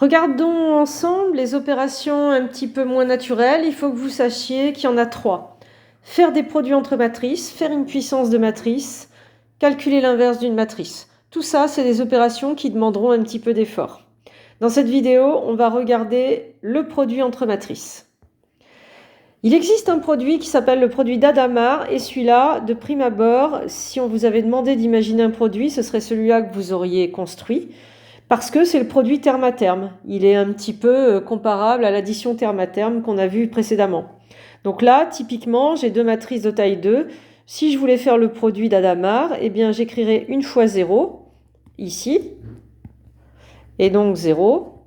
Regardons ensemble les opérations un petit peu moins naturelles. Il faut que vous sachiez qu'il y en a 3. Faire des produits entre matrices, faire une puissance de matrice, calculer l'inverse d'une matrice. Tout ça, c'est des opérations qui demanderont un petit peu d'effort. Dans cette vidéo, on va regarder le produit entre matrices. Il existe un produit qui s'appelle le produit d'Adamard et celui-là, de prime abord, si on vous avait demandé d'imaginer un produit, ce serait celui-là que vous auriez construit. Parce que c'est le produit terme à terme. Il est un petit peu comparable à l'addition terme à terme qu'on a vu précédemment. Donc là, typiquement, j'ai deux matrices de taille 2. Si je voulais faire le produit d'Adamard, eh bien j'écrirais 1 fois 0, ici, et donc 0.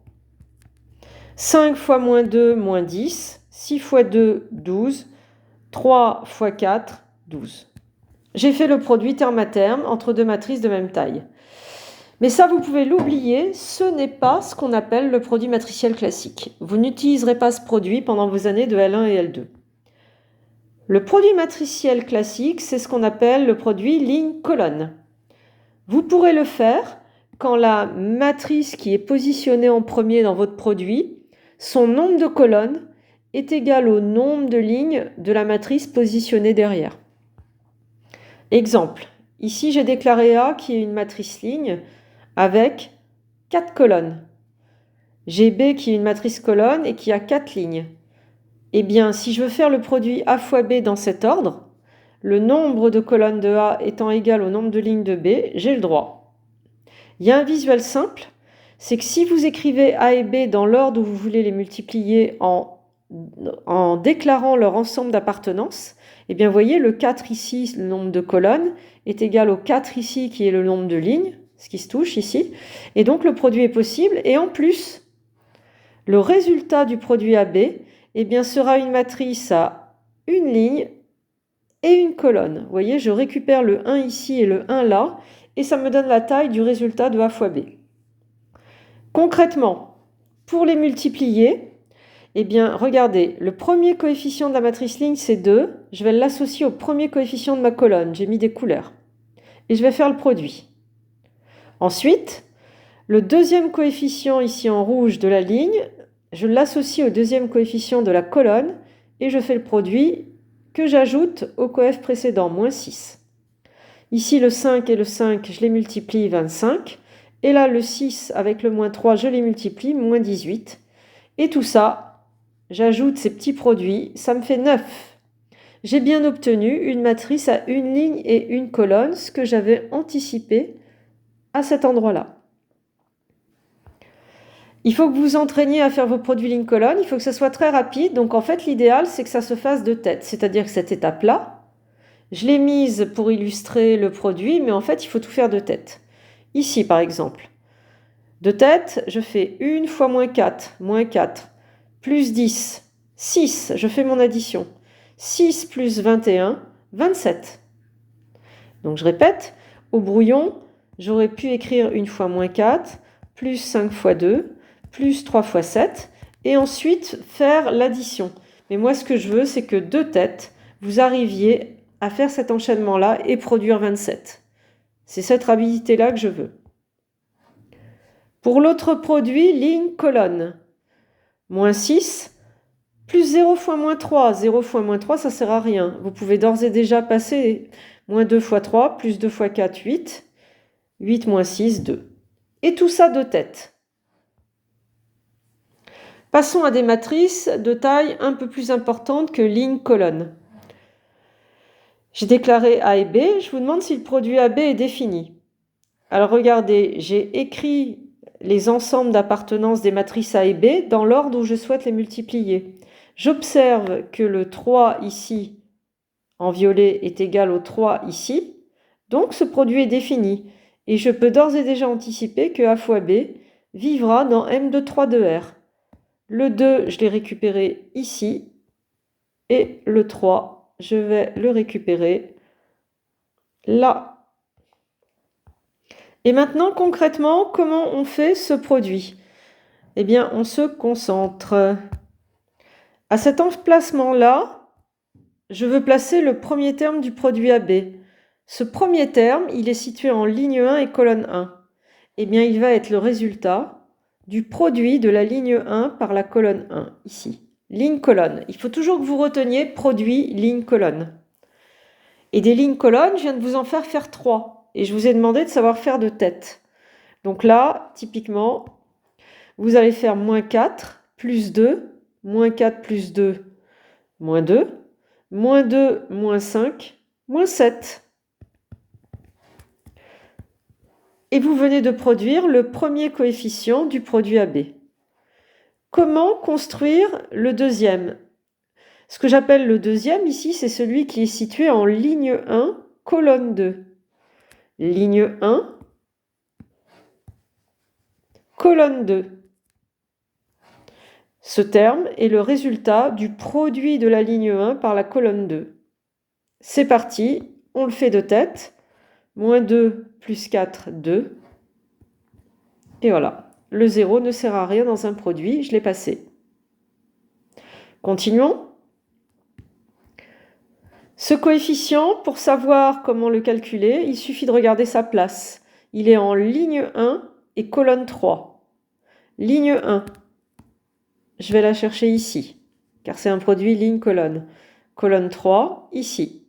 5 fois moins 2, moins 10. 6 fois 2, 12. 3 fois 4, 12. J'ai fait le produit terme à terme entre deux matrices de même taille. Mais ça, vous pouvez l'oublier, ce n'est pas ce qu'on appelle le produit matriciel classique. Vous n'utiliserez pas ce produit pendant vos années de L1 et L2. Le produit matriciel classique, c'est ce qu'on appelle le produit ligne-colonne. Vous pourrez le faire quand la matrice qui est positionnée en premier dans votre produit, son nombre de colonnes est égal au nombre de lignes de la matrice positionnée derrière. Exemple, ici j'ai déclaré A qui est une matrice ligne avec 4 colonnes. J'ai B qui est une matrice colonne et qui a 4 lignes. Eh bien, si je veux faire le produit A fois B dans cet ordre, le nombre de colonnes de A étant égal au nombre de lignes de B, j'ai le droit. Il y a un visuel simple, c'est que si vous écrivez A et B dans l'ordre où vous voulez les multiplier en déclarant leur ensemble d'appartenance, eh bien, vous voyez, le 4 ici, le nombre de colonnes, est égal au 4 ici, qui est le nombre de lignes, ce qui se touche ici. Et donc, le produit est possible. Et en plus, le résultat du produit AB, eh bien, sera une matrice à une ligne et une colonne. Vous voyez, je récupère le 1 ici et le 1 là, et ça me donne la taille du résultat de A fois B. Concrètement, pour les multiplier, eh bien, regardez, le premier coefficient de la matrice ligne, c'est 2. Je vais l'associer au premier coefficient de ma colonne. J'ai mis des couleurs. Et je vais faire le produit. Ensuite, le deuxième coefficient ici en rouge de la ligne, je l'associe au deuxième coefficient de la colonne et je fais le produit que j'ajoute au coef précédent, moins 6. Ici, le 5 et le 5, je les multiplie, 25. Et là, le 6 avec le moins 3, je les multiplie, moins 18. Et tout ça, j'ajoute ces petits produits, ça me fait 9. J'ai bien obtenu une matrice à une ligne et une colonne, ce que j'avais anticipé à cet endroit-là. Il faut que vous vous entraîniez à faire vos produits ligne-colonne, il faut que ça soit très rapide. Donc en fait, l'idéal, c'est que ça se fasse de tête. C'est-à-dire que cette étape-là, je l'ai mise pour illustrer le produit, mais en fait, il faut tout faire de tête. Ici, par exemple, de tête, je fais 1 fois moins 4, plus 10, 6, je fais mon addition. 6 plus 21, 27. Donc je répète, au brouillon, j'aurais pu écrire 1 fois moins 4, plus 5 fois 2, plus 3 fois 7, et ensuite faire l'addition. Mais moi, ce que je veux, c'est que de tête, vous arriviez à faire cet enchaînement-là et produire 27. C'est cette rapidité-là que je veux. Pour l'autre produit, ligne, colonne. Moins 6, plus 0 fois moins 3. 0 fois moins 3, ça ne sert à rien. Vous pouvez d'ores et déjà passer moins 2 fois 3, plus 2 fois 4, 8. 8 moins 6, 2. Et tout ça de tête. Passons à des matrices de taille un peu plus importante que ligne, colonne. J'ai déclaré A et B. Je vous demande si le produit AB est défini. Alors regardez, j'ai écrit les ensembles d'appartenance des matrices A et B dans l'ordre où je souhaite les multiplier. J'observe que le 3 ici, en violet, est égal au 3 ici. Donc ce produit est défini. Et je peux d'ores et déjà anticiper que A fois B vivra dans M de 3 de R. Le 2, je l'ai récupéré ici. Et le 3, je vais le récupérer là. Et maintenant, concrètement, comment on fait ce produit? Eh bien, on se concentre. À cet emplacement-là, je veux placer le premier terme du produit AB. Ce premier terme, il est situé en ligne 1 et colonne 1. Eh bien, il va être le résultat du produit de la ligne 1 par la colonne 1, ici. Ligne-colonne. Il faut toujours que vous reteniez produit, ligne-colonne. Et des lignes-colonnes, je viens de vous en faire 3. Et je vous ai demandé de savoir faire de tête. Donc là, typiquement, vous allez faire moins 4, plus 2, moins 4 plus 2, moins 2, moins 2, moins 5, moins 7. Et vous venez de produire le premier coefficient du produit AB. Comment construire le deuxième? Ce que j'appelle le deuxième ici, c'est celui qui est situé en ligne 1, colonne 2. Ligne 1, colonne 2. Ce terme est le résultat du produit de la ligne 1 par la colonne 2. C'est parti, on le fait de tête. Moins 2 plus 4, 2. Et voilà, le 0 ne sert à rien dans un produit, je l'ai passé. Continuons. Ce coefficient, pour savoir comment le calculer, il suffit de regarder sa place. Il est en ligne 1 et colonne 3. Ligne 1, je vais la chercher ici, car c'est un produit ligne-colonne. Colonne 3, ici.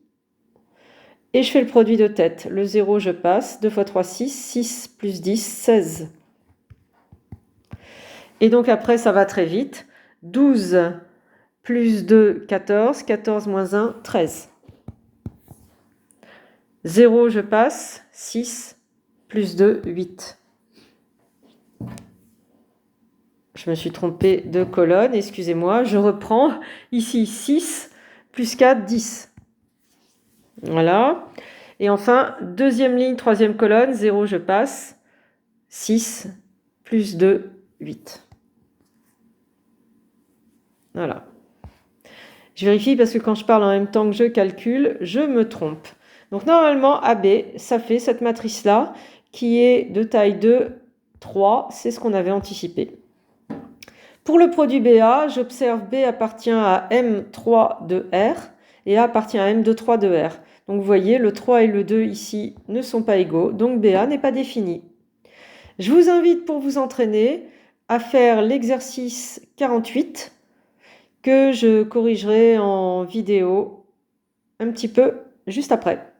Et je fais le produit de tête. Le 0, je passe. 2 fois 3, 6. 6 plus 10, 16. Et donc après, ça va très vite. 12 plus 2, 14. 14 moins 1, 13. 0, je passe. 6 plus 2, 8. Je me suis trompée de colonne, excusez-moi. Je reprends. Ici, 6 plus 4, 10. Voilà. Et enfin, deuxième ligne, troisième colonne, 0, je passe. 6 plus 2, 8. Voilà. Je vérifie parce que quand je parle en même temps que je calcule, je me trompe. Donc normalement, AB, ça fait cette matrice-là qui est de taille 2, 3. C'est ce qu'on avait anticipé. Pour le produit BA, j'observe B appartient à M3 de R et A appartient à M2,3 de R. Donc vous voyez, le 3 et le 2 ici ne sont pas égaux, donc BA n'est pas défini. Je vous invite pour vous entraîner à faire l'exercice 48 que je corrigerai en vidéo un petit peu juste après.